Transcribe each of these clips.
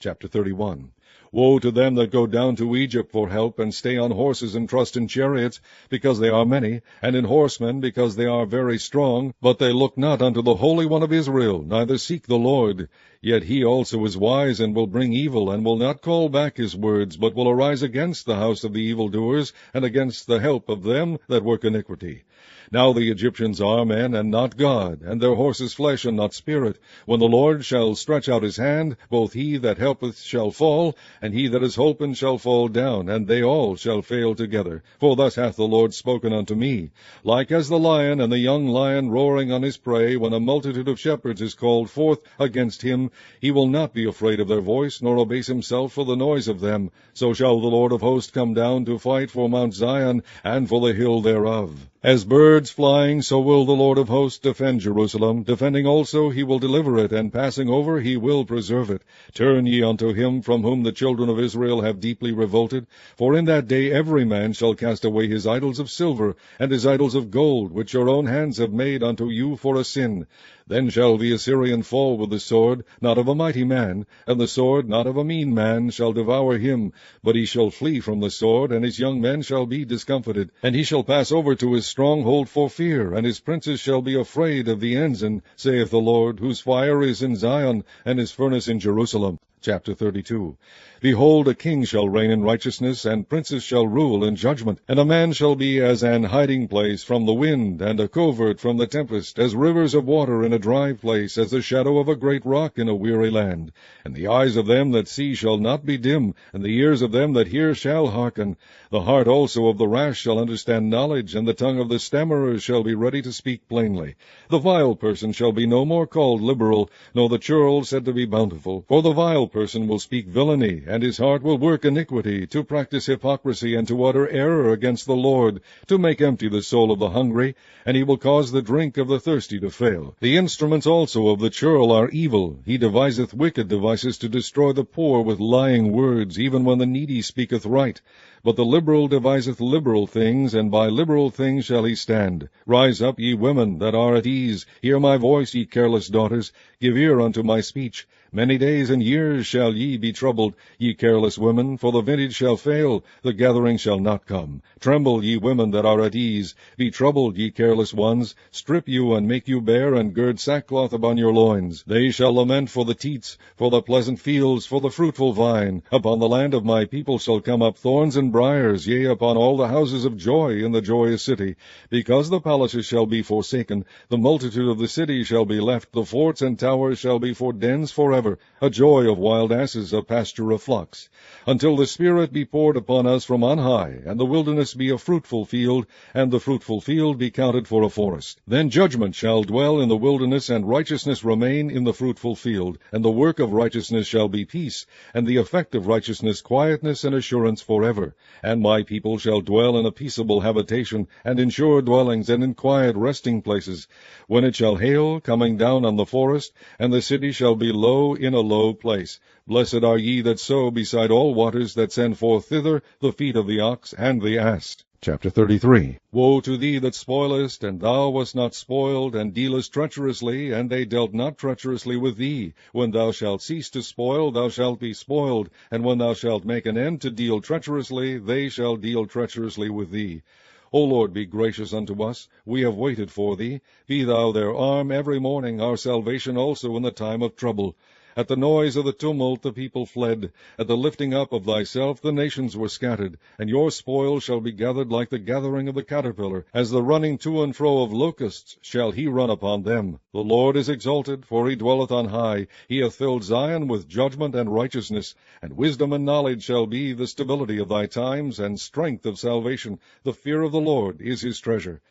Chapter 31. Woe to them that go down to Egypt for help, and stay on horses, and trust in chariots, because they are many, and in horsemen, because they are very strong. But they look not unto the Holy One of Israel, neither seek the Lord. Yet he also is wise, and will bring evil, and will not call back his words, but will arise against the house of the evildoers, and against the help of them that work iniquity. Now the Egyptians are men, and not God, and their horses flesh, and not spirit. When the Lord shall stretch out his hand, both he that helpeth shall fall, and he that is holpen shall fall down, and they all shall fail together. For thus hath the Lord spoken unto me. Like as the lion and the young lion roaring on his prey, when a multitude of shepherds is called forth against him, he will not be afraid of their voice, nor abase himself for the noise of them. So shall the Lord of hosts come down to fight for Mount Zion, and for the hill thereof. As birds flying, so will the Lord of hosts defend Jerusalem. Defending also he will deliver it, and passing over he will preserve it. Turn ye unto him from whom the children of Israel have deeply revolted. For in that day every man shall cast away his idols of silver, and his idols of gold, which your own hands have made unto you for a sin. Then shall the Assyrian fall with the sword, not of a mighty man, and the sword not of a mean man shall devour him. But he shall flee from the sword, and his young men shall be discomfited. And he shall pass over to his stronghold for fear, and his princes shall be afraid of the ensign, saith the Lord, whose fire is in Zion, and his furnace in Jerusalem. Chapter 32. Behold, a king shall reign in righteousness, and princes shall rule in judgment. And a man shall be as an hiding place from the wind, and a covert from the tempest, as rivers of water in a dry place, as the shadow of a great rock in a weary land. And the eyes of them that see shall not be dim, and the ears of them that hear shall hearken. The heart also of the rash shall understand knowledge, and the tongue of the stammerers shall be ready to speak plainly. The vile person shall be no more called liberal, nor the churl said to be bountiful. For the vile person will speak villainy, and his heart will work iniquity, to practice hypocrisy, and to utter error against the Lord, to make empty the soul of the hungry, and he will cause the drink of the thirsty to fail. The instruments also of the churl are evil. He deviseth wicked devices to destroy the poor with lying words, even when the needy speaketh right. But the liberal deviseth liberal things, and by liberal things shall he stand. Rise up, ye women that are at ease. Hear my voice, ye careless daughters. Give ear unto my speech. Many days and years shall ye be troubled, ye careless women, for the vintage shall fail, the gathering shall not come. Tremble, ye women that are at ease. Be troubled, ye careless ones. Strip you, and make you bare, and gird sackcloth upon your loins. They shall lament for the teats, for the pleasant fields, for the fruitful vine. Upon the land of my people shall come up thorns and briars, yea, upon all the houses of joy in the joyous city. Because the palaces shall be forsaken, the multitude of the cities shall be left, the forts and towers shall be for dens forever. A joy of wild asses, a pasture of flocks, until the Spirit be poured upon us from on high, and the wilderness be a fruitful field, and the fruitful field be counted for a forest. Then judgment shall dwell in the wilderness, and righteousness remain in the fruitful field, and the work of righteousness shall be peace, and the effect of righteousness quietness and assurance forever. And my people shall dwell in a peaceable habitation, and in sure dwellings, and in quiet resting places. When it shall hail, coming down on the forest, and the city shall be low in a low place. Blessed are ye that sow beside all waters, that send forth thither the feet of the ox and the ass. Chapter 33. Woe to thee that spoilest, and thou wast not spoiled, and dealest treacherously, and they dealt not treacherously with thee. When thou shalt cease to spoil, thou shalt be spoiled, and when thou shalt make an end to deal treacherously, they shall deal treacherously with thee. O Lord, be gracious unto us. We have waited for thee. Be thou their arm every morning, our salvation also in the time of trouble. At the noise of the tumult the people fled. At the lifting up of thyself the nations were scattered. And your spoil shall be gathered like the gathering of the caterpillar. As the running to and fro of locusts shall he run upon them. The Lord is exalted, for he dwelleth on high. He hath filled Zion with judgment and righteousness. And wisdom and knowledge shall be the stability of thy times, and strength of salvation. The fear of the Lord is his treasure.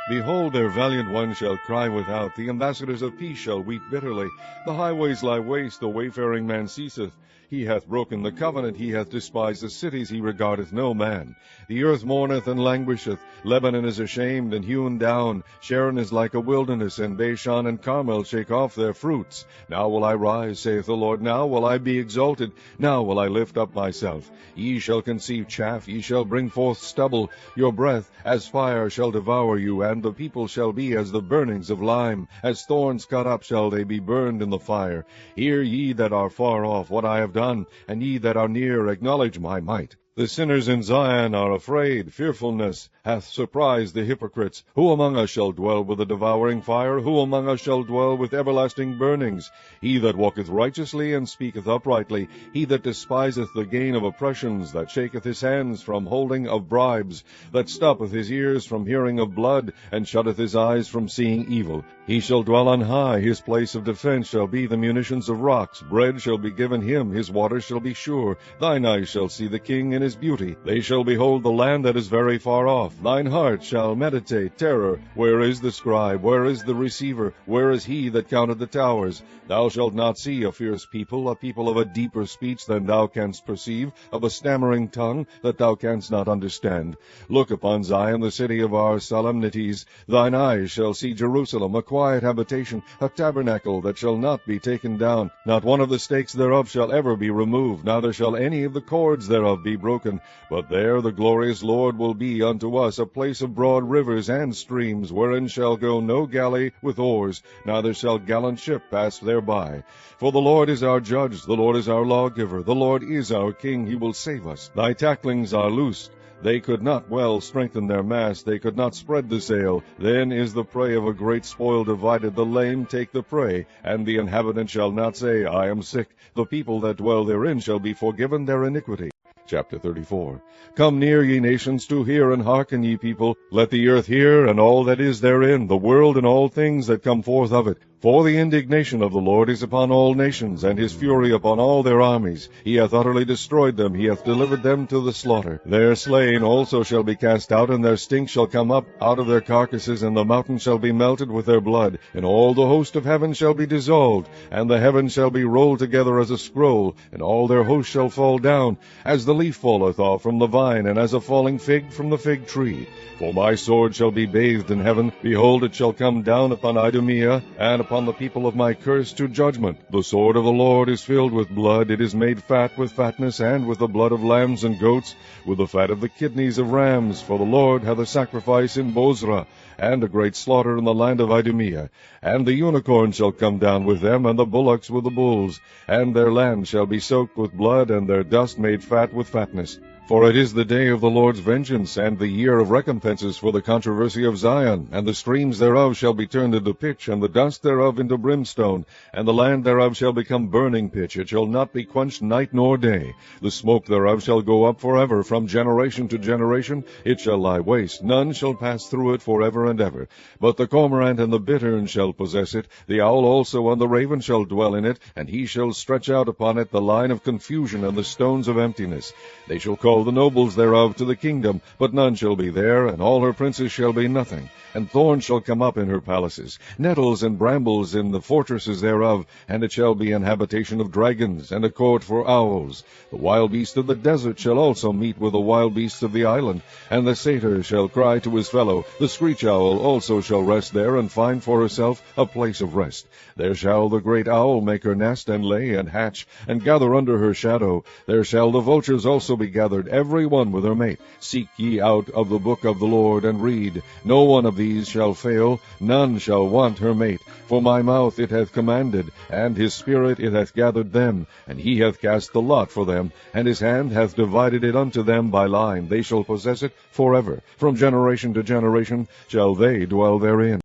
Behold, their valiant ones shall cry without, the ambassadors of peace shall weep bitterly. The highways lie waste, the wayfaring man ceaseth. He hath broken the covenant, he hath despised the cities, he regardeth no man. The earth mourneth and languisheth, Lebanon is ashamed and hewn down. Sharon is like a wilderness, and Bashan and Carmel shake off their fruits. Now will I rise, saith the Lord, now will I be exalted, now will I lift up myself. Ye shall conceive chaff, ye shall bring forth stubble. Your breath as fire shall devour you, and and the people shall be as the burnings of lime. As thorns cut up shall they be burned in the fire. Hear ye that are far off what I have done, and ye that are near acknowledge my might. The sinners in Zion are afraid. Fearfulness hath surprised the hypocrites. Who among us shall dwell with a devouring fire? Who among us shall dwell with everlasting burnings? He that walketh righteously and speaketh uprightly, he that despiseth the gain of oppressions, that shaketh his hands from holding of bribes, that stoppeth his ears from hearing of blood, and shutteth his eyes from seeing evil. He shall dwell on high. His place of defense shall be the munitions of rocks. Bread shall be given him. His waters shall be sure. Thine eyes shall see the king in his beauty. They shall behold the land that is very far off. Thine heart shall meditate terror. Where is the scribe? Where is the receiver? Where is he that counted the towers? Thou shalt not see a fierce people, a people of a deeper speech than thou canst perceive, of a stammering tongue that thou canst not understand. Look upon Zion, the city of our solemnities. Thine eyes shall see Jerusalem, a quiet habitation, a tabernacle that shall not be taken down. Not one of the stakes thereof shall ever be removed, neither shall any of the cords thereof be broken. But there the glorious Lord will be unto us a place of broad rivers and streams, wherein shall go no galley with oars, neither shall gallant ship pass thereby. For the Lord is our judge, the Lord is our lawgiver, the Lord is our king, he will save us. Thy tacklings are loosed. They could not well strengthen their mast, they could not spread the sail. Then is the prey of a great spoil divided, the lame take the prey, and the inhabitant shall not say, I am sick. The people that dwell therein shall be forgiven their iniquity. Chapter 34. Come near, ye nations, to hear, and hearken, ye people. Let the earth hear, and all that is therein, the world and all things that come forth of it. For the indignation of the Lord is upon all nations, and his fury upon all their armies. He hath utterly destroyed them, he hath delivered them to the slaughter. Their slain also shall be cast out, and their stink shall come up out of their carcasses, and the mountains shall be melted with their blood, and all the host of heaven shall be dissolved, and the heavens shall be rolled together as a scroll, and all their hosts shall fall down, as the leaf falleth off from the vine, and as a falling fig from the fig tree. For my sword shall be bathed in heaven. Behold, it shall come down upon Idumea, and upon the people of my curse to judgment. The sword of the Lord is filled with blood. It is made fat with fatness, and with the blood of lambs and goats, with the fat of the kidneys of rams. For the Lord hath a sacrifice in Bozrah, and a great slaughter in the land of Idumea. And the unicorn shall come down with them, and the bullocks with the bulls. And their land shall be soaked with blood, and their dust made fat with fatness. For it is the day of the Lord's vengeance, and the year of recompenses for the controversy of Zion. And the streams thereof shall be turned into pitch, and the dust thereof into brimstone. And the land thereof shall become burning pitch. It shall not be quenched night nor day. The smoke thereof shall go up forever. From generation to generation it shall lie waste. None shall pass through it forever and ever. But the cormorant and the bittern shall possess it. The owl also and the raven shall dwell in it. And he shall stretch out upon it the line of confusion and the stones of emptiness. They shall call the nobles thereof to the kingdom, but none shall be there, and all her princes shall be nothing. And thorns shall come up in her palaces, nettles and brambles in the fortresses thereof, and it shall be an habitation of dragons, and a court for owls. The wild beast of the desert shall also meet with the wild beasts of the island, and the satyr shall cry to his fellow. The screech owl also shall rest there, and find for herself a place of rest. There shall the great owl make her nest, and lay, and hatch, and gather under her shadow. There shall the vultures also be gathered, every one with her mate. Seek ye out of the book of the Lord, and read. No one of these shall fail, none shall want her mate. For my mouth it hath commanded, and his spirit it hath gathered them, and he hath cast the lot for them, and his hand hath divided it unto them by line. They shall possess it forever. From generation to generation shall they dwell therein.